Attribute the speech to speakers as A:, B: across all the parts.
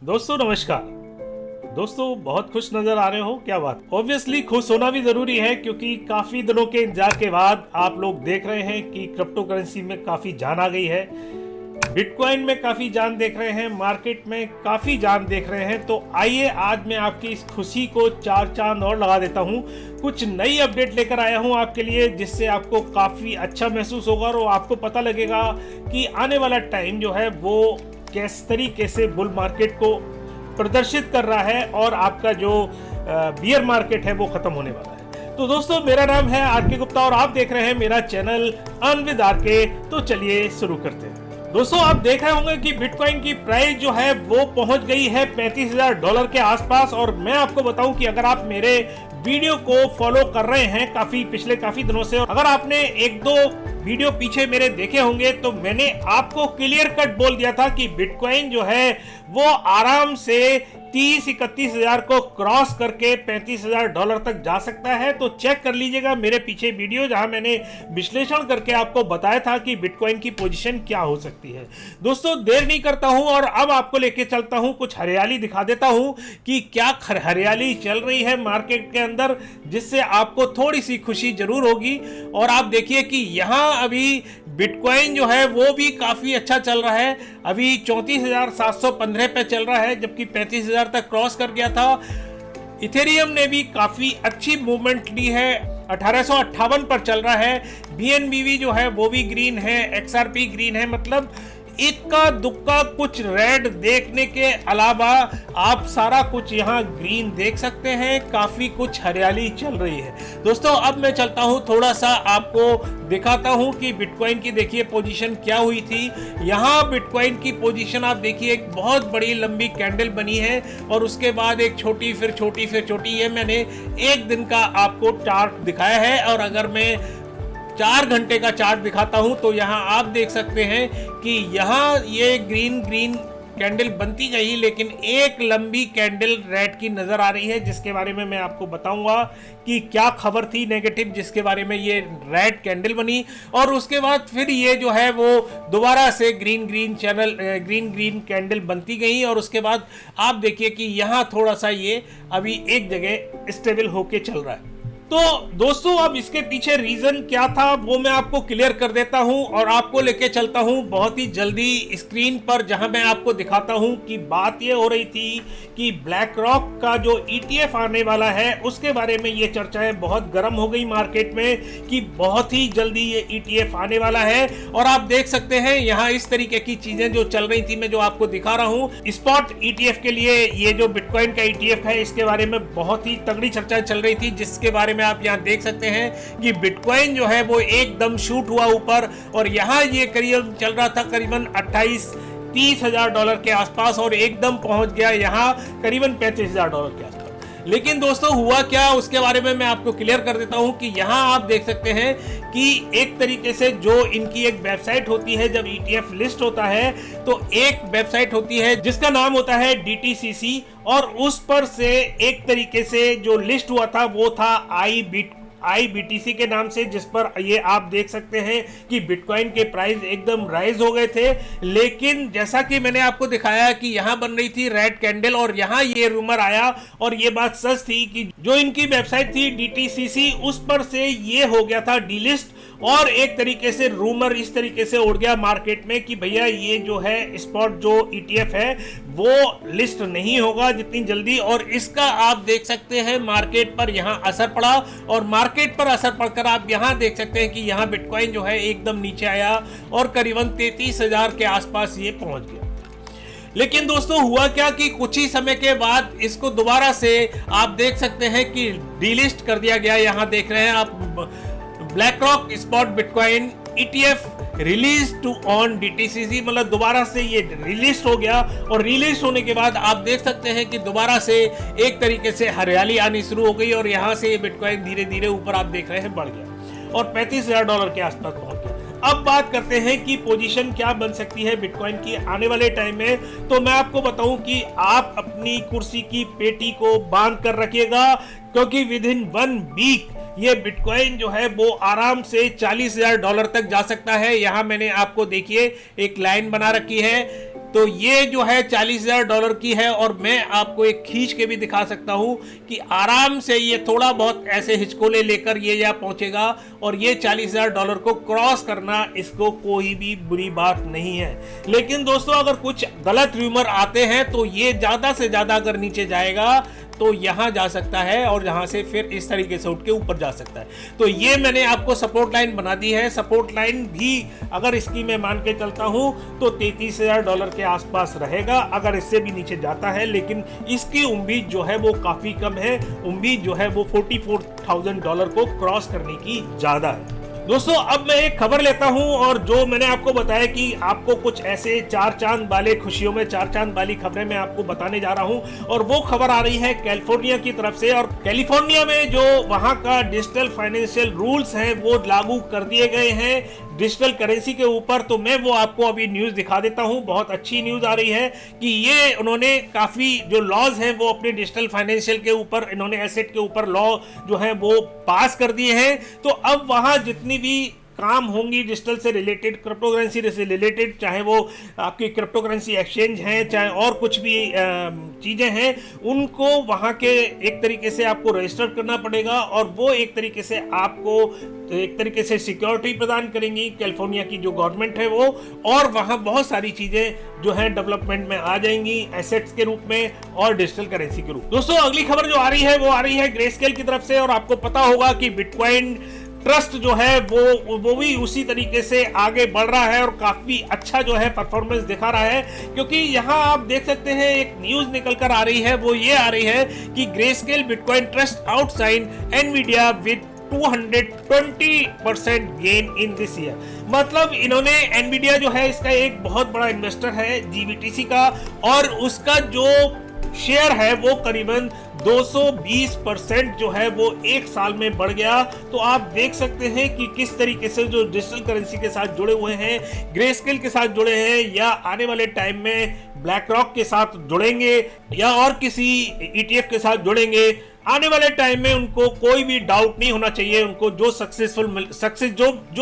A: दोस्तों नमस्कार। दोस्तों बहुत खुश नजर आ रहे हो, क्या बात। ऑब्वियसली खुश होना भी जरूरी है क्योंकि काफी दिनों के इंतजार के बाद आप लोग देख रहे हैं कि क्रिप्टो करेंसी में काफी जान आ गई है, बिटकॉइन में काफी जान देख रहे हैं, मार्केट में काफी जान देख रहे हैं। तो आइए आज मैं आपकी इस खुशी को चार चांद और लगा देता हूं। कुछ नई अपडेट लेकर आया हूं आपके लिए जिससे आपको काफी अच्छा महसूस होगा और आपको पता लगेगा कि आने वाला टाइम जो है वो किस तरीके से बुल मार्केट को प्रदर्शित कर रहा है और आपका जो बियर मार्केट है वो खत्म होने वाला है। तो दोस्तों मेरा नाम है आरके गुप्ता और आप देख रहे हैं मेरा चैनल अर्न विद आरके। तो चलिए शुरू करते हैं। दोस्तों आप देख रहे होंगे कि बिटकॉइन की प्राइस जो है वो पहुंच गई है $35,000 के आसपास। और मैं आपको बताऊं कि अगर आप मेरे वीडियो को फॉलो कर रहे हैं पिछले काफी दिनों से, और अगर आपने एक दो वीडियो पीछे मेरे देखे होंगे तो मैंने आपको क्लियर कट बोल दिया था कि बिटकॉइन जो है वो आराम से 30-31 हजार को क्रॉस करके $35,000 तक जा सकता है। तो चेक कर लीजिएगा मेरे पीछे वीडियो जहां मैंने विश्लेषण करके आपको बताया था कि बिटकॉइन की पोजीशन क्या हो सकती है। दोस्तों देर नहीं करता हूं और अब आपको लेके चलता हूं, कुछ हरियाली दिखा देता हूं कि क्या हरियाली चल रही है मार्केट के अंदर, जिससे आपको थोड़ी सी खुशी जरूर होगी। और आप देखिए कि यहां अभी बिटकॉइन जो है वो भी काफी अच्छा चल रहा है, अभी 34,715 पे चल रहा है जबकि 35,000 तक क्रॉस कर गया था। इथेरियम ने भी काफी अच्छी मूवमेंट ली है, 1858 पर चल रहा है। बीएनबी जो है वो भी ग्रीन है, एक्सआरपी ग्रीन है। मतलब इक्का दुक्का कुछ रेड देखने के अलावा आप सारा कुछ यहाँ ग्रीन देख सकते हैं, काफी कुछ हरियाली चल रही है। दोस्तों अब मैं चलता हूँ, थोड़ा सा आपको दिखाता हूँ कि बिटकॉइन की देखिए पोजीशन क्या हुई थी। यहाँ बिटकॉइन की पोजीशन आप देखिए, एक बहुत बड़ी लंबी कैंडल बनी है और उसके बाद एक छोटी फिर छोटी फिर छोटी। ये मैंने एक दिन का आपको चार्ट दिखाया है और अगर मैं 4 घंटे का चार्ट दिखाता हूं तो यहां आप देख सकते हैं कि यहां ये ग्रीन ग्रीन कैंडल बनती गई, लेकिन एक लंबी कैंडल रेड की नजर आ रही है जिसके बारे में मैं आपको बताऊंगा कि क्या खबर थी नेगेटिव जिसके बारे में ये रेड कैंडल बनी। और उसके बाद फिर ये जो है वो दोबारा से ग्रीन ग्रीन कैंडल बनती गई और उसके बाद आप देखिए कि यहां थोड़ा सा ये अभी एक जगह स्टेबल होके चल रहा है। तो दोस्तों अब इसके पीछे रीजन क्या था वो मैं आपको क्लियर कर देता हूं और आपको लेके चलता हूं बहुत ही जल्दी स्क्रीन पर, जहां मैं आपको दिखाता हूं कि बात ये हो रही थी कि ब्लैक रॉक का जो ETF आने वाला है उसके बारे में ये चर्चाएं बहुत गर्म हो गई मार्केट में कि बहुत ही जल्दी ये ETF आने वाला है। और आप देख सकते हैं यहाँ इस तरीके की चीजें जो चल रही थी, मैं जो आपको दिखा रहा हूँ स्पॉट ETF के लिए, ये जो बिटकॉइन का ETF है इसके बारे में बहुत ही तगड़ी चर्चा चल रही थी, जिसके बारे में आप यहां देख सकते हैं कि बिटकॉइन जो है वो एकदम शूट हुआ ऊपर और यहां ये करीब चल रहा था करीबन 28-30 हजार डॉलर के आसपास और एकदम पहुंच गया यहां करीबन $35,000 के आसपास। लेकिन दोस्तों हुआ क्या उसके बारे में मैं आपको क्लियर कर देता हूं कि यहां आप देख सकते हैं कि एक तरीके से जो इनकी एक वेबसाइट होती है, जब ETF लिस्ट होता है तो एक वेबसाइट होती है जिसका नाम होता है DTCC और उस पर से एक तरीके से जो लिस्ट हुआ था वो था IBTC के नाम से, जिस पर ये आप देख सकते हैं कि बिटकॉइन के प्राइस एकदम राइज हो गए थे। लेकिन जैसा कि मैंने आपको दिखाया कि यहां बन रही थी रेड कैंडल और यहां ये रूमर आया और ये बात सच थी कि जो इनकी वेबसाइट थी DTCC उस पर से ये हो गया था डिलिस्ट और एक तरीके से रूमर इस तरीके से उड़ गया मार्केट में कि भैया ये जो है स्पॉट जो ETF है वो लिस्ट नहीं होगा जितनी जल्दी। और इसका आप देख सकते हैं मार्केट पर यहाँ असर पड़ा और मार्केट पर असर पड़कर आप यहाँ देख सकते हैं कि यहाँ बिटकॉइन जो है एकदम नीचे आया और करीबन 33,000 के आसपास ये पहुंच गया। लेकिन दोस्तों हुआ क्या कि कुछ ही समय के बाद इसको दोबारा से आप देख सकते हैं कि डिलिस्ट कर दिया गया। यहाँ देख रहे हैं आप BlackRock spot bitcoin ETF release to on DTCC, मतलब दोबारा से ये रिलीज हो गया और रिलीज होने के बाद आप देख सकते हैं कि दोबारा से एक तरीके से हरियाली आनी शुरू हो गई और यहाँ से ये बिटकॉइन धीरे धीरे ऊपर आप देख रहे हैं बढ़ गया और $35,000 के आसपास पहुंच गया। अब बात करते हैं कि पोजीशन क्या बन सकती है बिटकॉइन की आने वाले टाइम में। तो मैं आपको बताऊं कि आप अपनी कुर्सी की पेटी को बांध कर रखिएगा क्योंकि विद इन 1 वीक ये बिटकॉइन जो है वो आराम से $40,000 तक जा सकता है। यहाँ मैंने आपको देखिए एक लाइन बना रखी है
B: तो ये जो है $40,000 की है, और मैं आपको एक खींच के भी दिखा सकता हूं कि आराम से ये थोड़ा बहुत ऐसे हिचकोले लेकर ये यहाँ पहुंचेगा, और ये $40,000 को क्रॉस करना इसको कोई भी बुरी बात नहीं है। लेकिन दोस्तों अगर कुछ गलत रूमर आते हैं तो ये ज्यादा से ज्यादा अगर नीचे जाएगा तो यहां जा सकता है, और यहां से फिर इस तरीके से उठ के ऊपर जा सकता है। तो ये मैंने आपको सपोर्ट लाइन बना दी है। सपोर्ट लाइन भी अगर इसकी मैं मान के चलता हूं तो $33,000 के आसपास रहेगा, अगर इससे भी नीचे जाता है। लेकिन इसकी उम्मीद जो है वो काफी कम है, उम्मीद जो है वो $44,000 को क्रॉस करने की ज्यादा है। दोस्तों अब मैं एक खबर लेता हूं, और जो मैंने आपको बताया कि आपको कुछ ऐसे चार चांद वाले खुशियों में चार चांद वाली खबरें मैं आपको बताने जा रहा हूं, और वो खबर आ रही है कैलिफोर्निया की तरफ से। और कैलिफोर्निया में जो वहां का डिजिटल फाइनेंशियल रूल्स हैं वो लागू कर दिए गए हैं डिजिटल करेंसी के ऊपर। तो मैं वो आपको अभी न्यूज दिखा देता हूं। बहुत अच्छी न्यूज आ रही है कि ये उन्होंने काफी जो लॉज हैं वो अपने डिजिटल फाइनेंशियल के ऊपर, इन्होंने एसेट के ऊपर लॉ जो है वो पास कर दिए हैं। तो अब वहां जितनी भी काम होंगी डिजिटल से रिलेटेड, क्रिप्टो करेंसी से रिलेटेड, चाहे वो आपकी क्रिप्टो करेंसी एक्सचेंज है, चाहे और कुछ भी चीज़ें हैं, उनको वहाँ के एक तरीके से आपको रजिस्टर करना पड़ेगा, और वो एक तरीके से आपको एक तरीके से सिक्योरिटी प्रदान करेंगी कैलिफोर्निया की जो गवर्नमेंट है वो। और वहाँ बहुत सारी चीज़ें जो है डेवलपमेंट में आ जाएंगी एसेट्स के रूप में और डिजिटल करेंसी के रूप। दोस्तों अगली खबर जो आ रही है वो आ रही है ग्रेस्केल की तरफ से, और आपको पता होगा कि बिटकॉइन ट्रस्ट जो है वो भी उसी तरीके से आगे बढ़ रहा है, और काफी अच्छा जो है परफॉर्मेंस दिखा रहा है। क्योंकि यहाँ आप देख सकते हैं एक न्यूज निकल कर आ रही है, वो ये आ रही है कि Grayscale Bitcoin Trust outshine Nvidia with 220% gain in this year. मतलब इन्होंने एनवीडिया जो है इसका एक बहुत बड़ा इन्वेस्टर है जीवीटीसी का, और उसका जो शेयर है वो करीबन 220% जो है वो एक साल में बढ़ गया। तो आप देख सकते हैं कि किस तरीके से जो डिजिटल करेंसी के साथ जुड़े हुए हैं, ग्रेस्केल के साथ जुड़े हैं, या आने वाले टाइम में ब्लैक रॉक के साथ जुड़ेंगे, या और किसी ETF के साथ जुड़ेंगे, आने वाले टाइम में उनको कोई भी डाउट नहीं होना चाहिए। उनको जो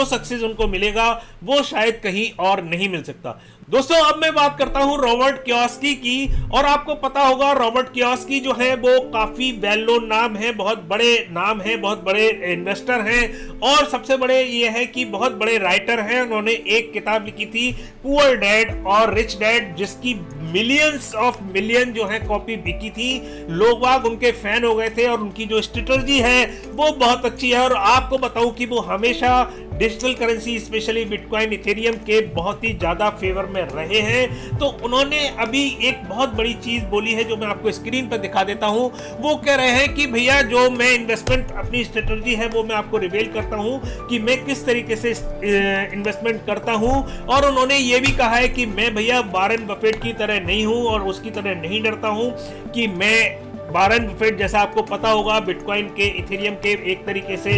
B: सक्सेस उनको मिलेगा वो शायद कहीं और नहीं मिल सकता। दोस्तों अब मैं बात करता हूं रॉबर्ट कियोसाकी की, और आपको पता होगा रॉबर्ट कियोसाकी जो है वो काफी वेल नोन नाम है, बहुत बड़े नाम है, बहुत बड़े इन्वेस्टर हैं, और सबसे बड़े ये है कि बहुत बड़े राइटर हैं। उन्होंने एक किताब लिखी थी पुअर डैड और रिच डैड, जिसकी मिलियंस ऑफ मिलियन जो है कॉपी बिकी थी। लोग बाग उनके फैन हो गए थे, और उनकी जो स्ट्रेटजी है वो बहुत अच्छी है। और आपको बताऊं कि वो हमेशा digital currency specially bitcoin Ethereum के बहुत ही ज्यादा फेवर में रहे हैं। तो उन्होंने अभी एक बहुत बड़ी चीज बोली है जो मैं आपको स्क्रीन पर दिखा देता हूं। वो कह रहे हैं कि भैया जो मैं इन्वेस्टमेंट अपनी स्ट्रेटजी है वो मैं आपको रिवील करता हूं कि मैं किस तरीके से इन्वेस्टमेंट करता हूं। और उन्होंने ये भी कहा है कि मैं भैया वारेन बफेट की तरह नहीं हूं और उसकी तरह नहीं डरता हूं, कि मैं वारेन बफेट जैसा आपको पता होगा बिटकॉइन के इथेरियम के एक तरीके से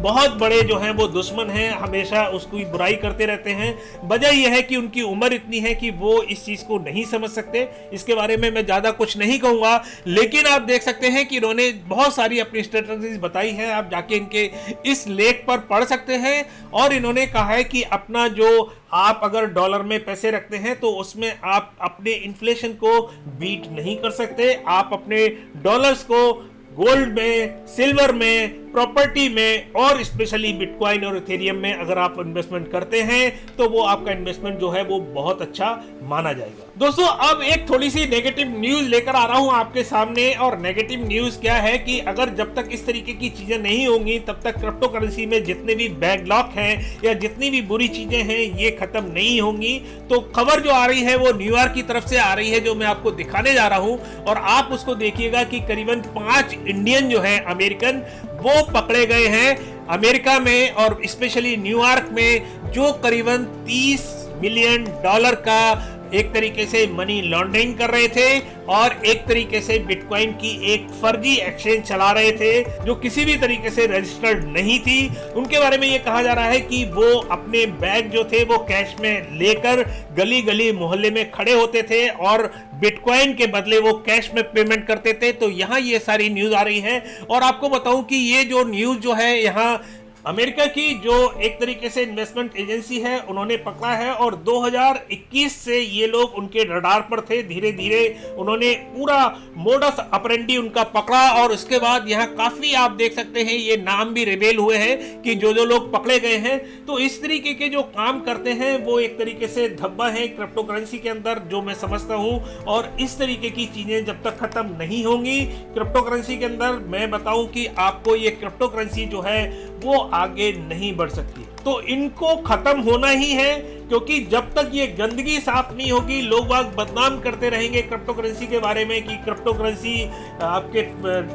B: बहुत बड़े जो हैं वो दुश्मन हैं, हमेशा उसकी बुराई करते रहते हैं। वजह यह है कि उनकी उम्र इतनी है कि वो इस चीज़ को नहीं समझ सकते। इसके बारे में मैं ज़्यादा कुछ नहीं कहूँगा, लेकिन आप देख सकते हैं कि इन्होंने बहुत सारी अपनी स्ट्रेटजीज बताई है। आप जाके इनके इस लेख पर पढ़ सकते हैं। और इन्होंने कहा है कि अपना जो आप अगर डॉलर में पैसे रखते हैं तो उसमें आप अपने इन्फ्लेशन को बीट नहीं कर सकते। आप अपने डॉलर्स को गोल्ड में, सिल्वर में, प्रॉपर्टी में और स्पेशली बिटकॉइन और इथेरियम में अगर आप इन्वेस्टमेंट करते हैं तो वो आपका इन्वेस्टमेंट जो है वो बहुत अच्छा माना जाएगा। दोस्तों अब एक थोड़ी सी नेगेटिव न्यूज लेकर आ रहा हूं आपके सामने। और नेगेटिव न्यूज क्या है कि अगर जब तक इस तरीके की चीजें नहीं होंगी तब तक क्रिप्टो करेंसी में जितने भी बैकलॉग हैं या जितनी भी बुरी चीजें हैं ये खत्म नहीं होंगी। तो खबर जो आ रही है वो न्यूयॉर्क की तरफ से आ रही है जो मैं आपको दिखाने जा रहा हूं, और आप उसको देखिएगा कि करीबन 5 इंडियन जो है अमेरिकन वो पकड़े गए हैं अमेरिका में और स्पेशली न्यूयॉर्क में, जो करीबन $30 मिलियन का एक तरीके से मनी लॉन्ड्रिंग कर रहे थे और एक तरीके से बिटकॉइन की एक फर्जी एक्सचेंज चला रहे थे जो किसी भी तरीके से रजिस्टर्ड नहीं थी। उनके बारे में ये कहा जा रहा है कि वो अपने बैग जो थे वो कैश में लेकर गली गली मोहल्ले में खड़े होते थे और बिटकॉइन के बदले वो कैश में पेमेंट करते थे। तो यहाँ ये सारी न्यूज आ रही है। और आपको बताऊं कि ये जो न्यूज जो है यहाँ अमेरिका की जो एक तरीके से इन्वेस्टमेंट एजेंसी है उन्होंने पकड़ा है और 2021 से ये लोग उनके रडार पर थे। धीरे धीरे उन्होंने पूरा मोडस ऑपरेंडी उनका पकड़ा और उसके बाद यहाँ काफी आप देख सकते हैं ये नाम भी रिवील हुए हैं कि जो जो लोग पकड़े गए हैं। तो इस तरीके के जो काम करते हैं वो एक तरीके से धब्बा है क्रिप्टो करेंसी के अंदर, जो मैं समझता हूं। और इस तरीके की चीजें जब तक खत्म नहीं होंगी क्रिप्टो करेंसी के अंदर, मैं बताऊं कि आपको ये क्रिप्टो करेंसी जो है वो आगे नहीं बढ़ सकती। तो इनको खत्म होना ही है, क्योंकि जब तक ये गंदगी साफ नहीं होगी लोग बाग बदनाम करते रहेंगे क्रिप्टो करेंसी के बारे में कि क्रिप्टो करेंसी आपके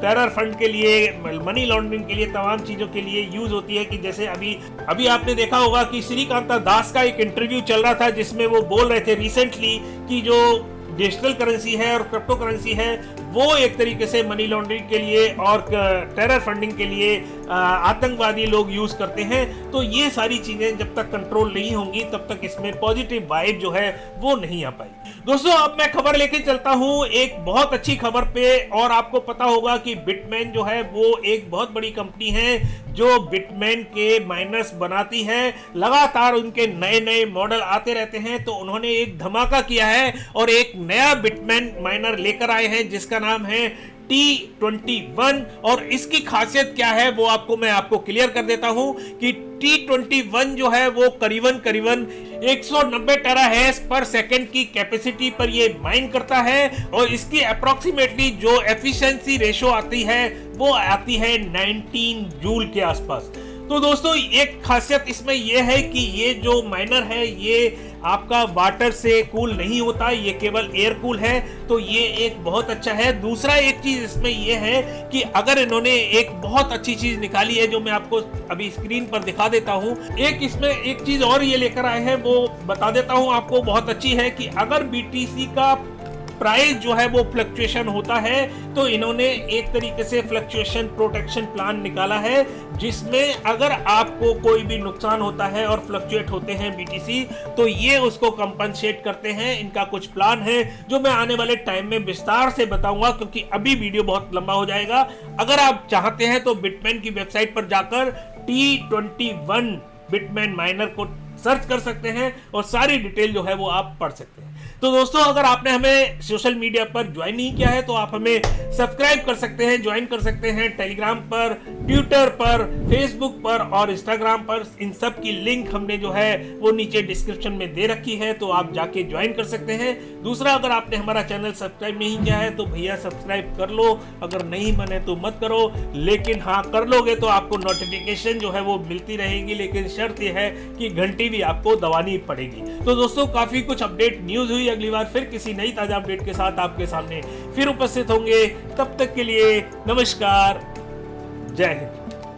B: टेरर फंड के लिए, मनी लॉन्ड्रिंग के लिए, तमाम चीजों के लिए यूज होती है। कि जैसे अभी आपने देखा होगा कि श्रीकांता दास का एक इंटरव्यू चल रहा था जिसमें वो बोल रहे थे रिसेंटली कि जो डिजिटल करेंसी है और क्रिप्टो करेंसी है वो एक तरीके से मनी लॉन्ड्रिंग के लिए और टेरर फंडिंग के लिए आतंकवादी लोग यूज करते हैं। तो ये सारी चीजें जब तक कंट्रोल नहीं होंगी तब तक इसमें पॉजिटिव वाइब जो है वो नहीं आ पाएगी। दोस्तों अब मैं खबर लेके चलता हूं एक बहुत अच्छी खबर पे। और आपको पता होगा कि बिटमेन जो है वो एक बहुत बड़ी कंपनी है जो बिटमेन के माइनर्स बनाती है। लगातार उनके नए नए मॉडल आते रहते हैं। तो उन्होंने एक धमाका किया है और एक नया बिटमेन माइनर लेकर आए हैं जिसका नाम है T21। और इसकी खासियत क्या है वो मैं आपको क्लियर कर देता हूं कि T21 जो है वो करीबन 190 टेराहर्ट्ज पर सेकंड की कैपेसिटी पर ये माइन करता है और इसकी अप्रोक्सीमेटली जो एफिशिएंसी रेशो आती है वो आती है 19 जूल के आसपास। तो दोस्तों एक खासियत इसमें यह है कि ये जो माइनर है ये आपका वाटर से कूल नहीं होता, ये केवल एयर कूल है। तो ये एक बहुत अच्छा है। दूसरा एक चीज इसमें यह है कि अगर इन्होंने एक बहुत अच्छी चीज निकाली है जो मैं आपको अभी स्क्रीन पर दिखा देता हूं। इसमें एक चीज और ये लेकर आए हैं वो बता देता हूं आपको, बहुत अच्छी है कि अगर बीटीसी का प्राइस जो है वो फ्लक्चुएशन होता है तो इन्होंने एक तरीके से फ्लक्चुएशन प्रोटेक्शन प्लान निकाला है जिसमें अगर आपको कोई भी नुकसान होता है और फ्लक्चुएट होते हैं बीटीसी तो ये उसको कंपनसेट करते हैं। इनका कुछ प्लान है जो मैं आने वाले टाइम में विस्तार से बताऊंगा क्योंकि अभी वीडियो बहुत लंबा हो जाएगा। अगर आप चाहते हैं तो बिटमेन की वेबसाइट पर जाकर T21 बिटमेन माइनर को सर्च कर सकते हैं और सारी डिटेल जो है वो आप पढ़ सकते हैं। तो दोस्तों अगर आपने हमें सोशल मीडिया पर ज्वाइन नहीं किया है तो आप हमें सब्सक्राइब कर सकते हैं, ज्वाइन कर सकते हैं टेलीग्राम पर, ट्विटर पर, फेसबुक पर और इंस्टाग्राम पर। इन सब की लिंक हमने जो है वो नीचे डिस्क्रिप्शन में दे रखी है तो आप जाके ज्वाइन कर सकते हैं। दूसरा अगर आपने हमारा चैनल सब्सक्राइब नहीं किया है तो भैया सब्सक्राइब कर लो, अगर नहीं बने तो मत करो, लेकिन हाँ कर लोगे तो आपको नोटिफिकेशन जो है वो मिलती रहेगी। लेकिन शर्त यह है कि घंटी भी आपको दबानी पड़ेगी। तो दोस्तों काफी कुछ अपडेट न्यूज हुई, अगली बार फिर किसी नई ताजा अपडेट के साथ आपके सामने फिर उपस्थित होंगे। तब तक के लिए नमस्कार, जय हिंद।